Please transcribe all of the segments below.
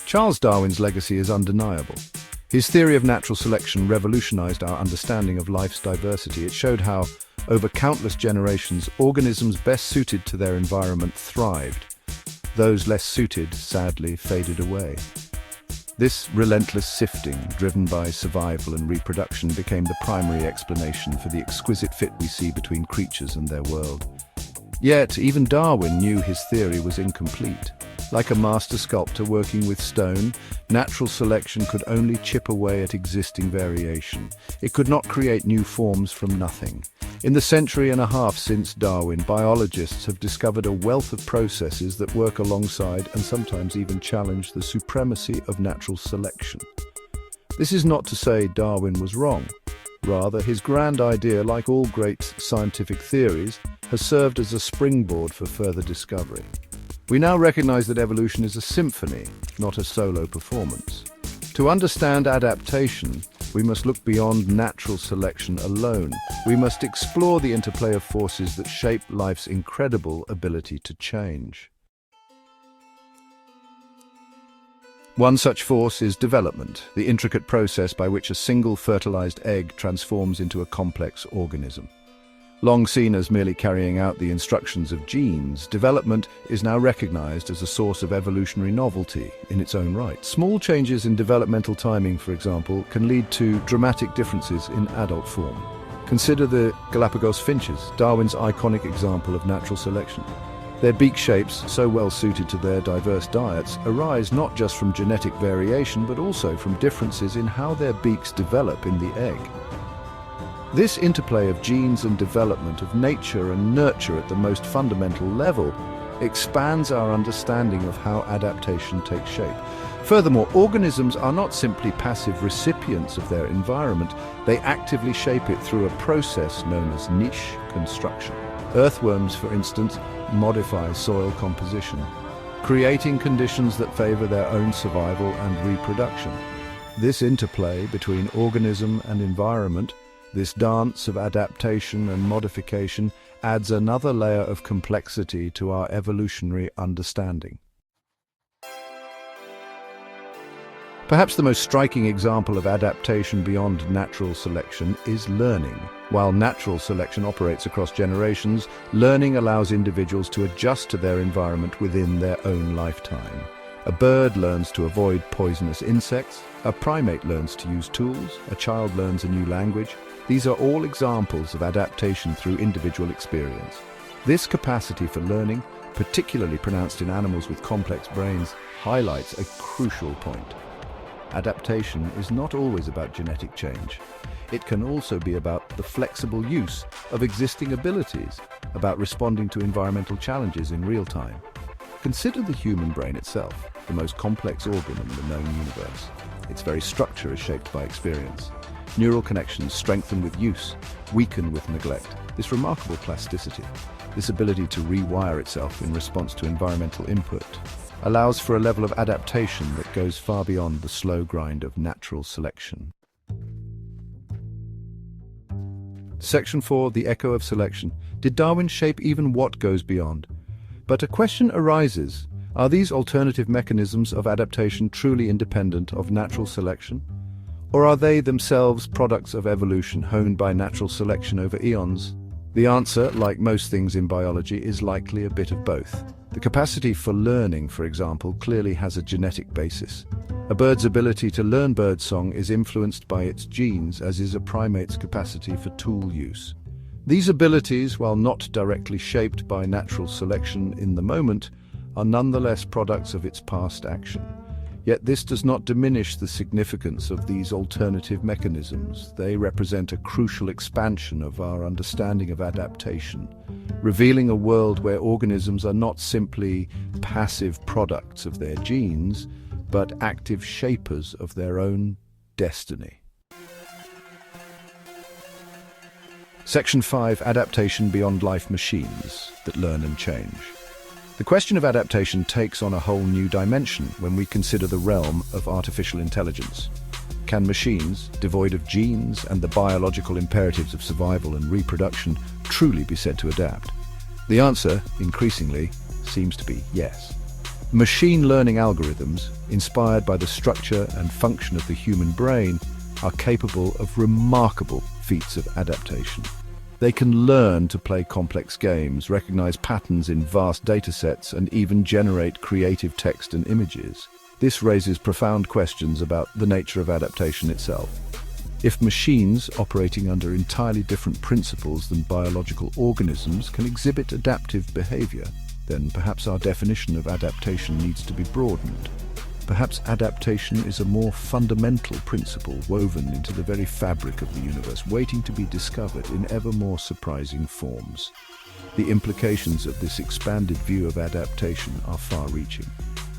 Charles Darwin's legacy is undeniable. His theory of natural selection revolutionized our understanding of life's diversity. It showed how, over countless generations, organisms best suited to their environment thrived. Those less suited, sadly, faded away. This relentless sifting, driven by survival and reproduction, became the primary explanation for the exquisite fit we see between creatures and their world. Yet, even Darwin knew his theory was incomplete. Like a master sculptor working with stone, natural selection could only chip away at existing variation. It could not create new forms from nothing. In the century and a half since Darwin, biologists have discovered a wealth of processes that work alongside and sometimes even challenge the supremacy of natural selection. This is not to say Darwin was wrong. Rather, his grand idea, like all great scientific theories, has served as a springboard for further discovery. We now recognize that evolution is a symphony, not a solo performance. To understand adaptation, we must look beyond natural selection alone. We must explore the interplay of forces that shape life's incredible ability to change. One such force is development, the intricate process by which a single fertilized egg transforms into a complex organism. Long seen as merely carrying out the instructions of genes, development is now recognized as a source of evolutionary novelty in its own right. Small changes in developmental timing, for example, can lead to dramatic differences in adult form. Consider the Galapagos finches, Darwin's iconic example of natural selection. Their beak shapes, so well suited to their diverse diets, arise not just from genetic variation but also from differences in how their beaks develop in the egg. This interplay of genes and development, of nature and nurture at the most fundamental level, expands our understanding of how adaptation takes shape. Furthermore, organisms are not simply passive recipients of their environment, they actively shape it through a process known as niche construction. Earthworms, for instance, modify soil composition, creating conditions that favor their own survival and reproduction. This interplay between organism and environment, this dance of adaptation and modification, adds another layer of complexity to our evolutionary understanding. Perhaps the most striking example of adaptation beyond natural selection is learning. While natural selection operates across generations, learning allows individuals to adjust to their environment within their own lifetime. A bird learns to avoid poisonous insects, a primate learns to use tools, a child learns a new language. These are all examples of adaptation through individual experience. This capacity for learning, particularly pronounced in animals with complex brains, highlights a crucial point. Adaptation is not always about genetic change. It can also be about the flexible use of existing abilities, about responding to environmental challenges in real time. Consider the human brain itself, the most complex organ in the known universe. Its very structure is shaped by experience. Neural connections strengthen with use, weaken with neglect. This remarkable plasticity, this ability to rewire itself in response to environmental input, allows for a level of adaptation that goes far beyond the slow grind of natural selection. Section 4, the echo of selection. Did Darwin shape even what goes beyond? But a question arises, are these alternative mechanisms of adaptation truly independent of natural selection? Or are they themselves products of evolution honed by natural selection over eons? The answer, like most things in biology, is likely a bit of both. The capacity for learning, for example, clearly has a genetic basis. A bird's ability to learn birdsong is influenced by its genes, as is a primate's capacity for tool use. These abilities, while not directly shaped by natural selection in the moment, are nonetheless products of its past action. Yet this does not diminish the significance of these alternative mechanisms. They represent a crucial expansion of our understanding of adaptation, revealing a world where organisms are not simply passive products of their genes, but active shapers of their own destiny. Section 5, Adaptation beyond life machines that learn and change. The question of adaptation takes on a whole new dimension when we consider the realm of artificial intelligence. Can machines, devoid of genes and the biological imperatives of survival and reproduction, truly be said to adapt? The answer, increasingly, seems to be yes. Machine learning algorithms, inspired by the structure and function of the human brain, are capable of remarkable feats of adaptation. They can learn to play complex games, recognize patterns in vast datasets, and even generate creative text and images. This raises profound questions about the nature of adaptation itself. If machines operating under entirely different principles than biological organisms can exhibit adaptive behavior, then perhaps our definition of adaptation needs to be broadened. Perhaps adaptation is a more fundamental principle woven into the very fabric of the universe, waiting to be discovered in ever more surprising forms. The implications of this expanded view of adaptation are far-reaching.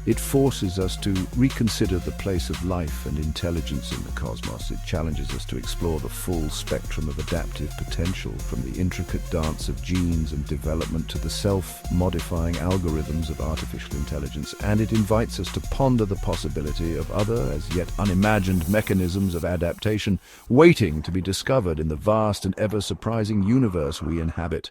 It forces us to reconsider the place of life and intelligence in the cosmos. It challenges us to explore the full spectrum of adaptive potential, from the intricate dance of genes and development to the self-modifying algorithms of artificial intelligence, and it invites us to ponder the possibility of other, as yet unimagined mechanisms of adaptation waiting to be discovered in the vast and ever-surprising universe we inhabit.